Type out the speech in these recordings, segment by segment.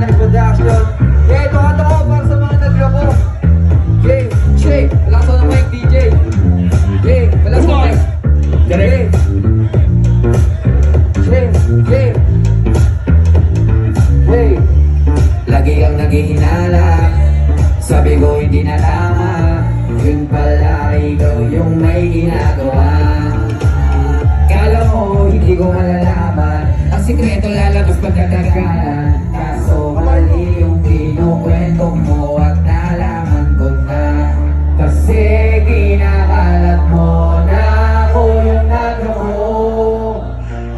Live Production. Yeah, ito ka to para sa mga nagloko. Yeah, Jay, relax mo ng mic, DJ. Yeah, relax mo mic. Yeah. Yeah. Hey. Lagi kang naghihinala, sabi ko hindi na tama. Yun pala ikaw yung may ginagawa. Kala mo hindi ko malalaman, ang sikreto lalabas pagkatagalan. Kaso mali yung kinukwento mo at nalaman ko na. Kasi kinakalat mo na ako yung nagloko.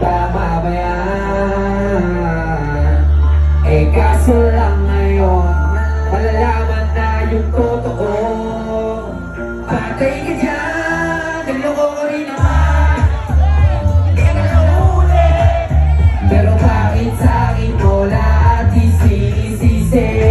Tama ba yan? Eh kaso lang ngayon malalaman na yung totoo. Patay ka dyan, nagloko ko rin naman. Hindi ka nahuli, pero bakit sa'kin mo lahat isinisisi?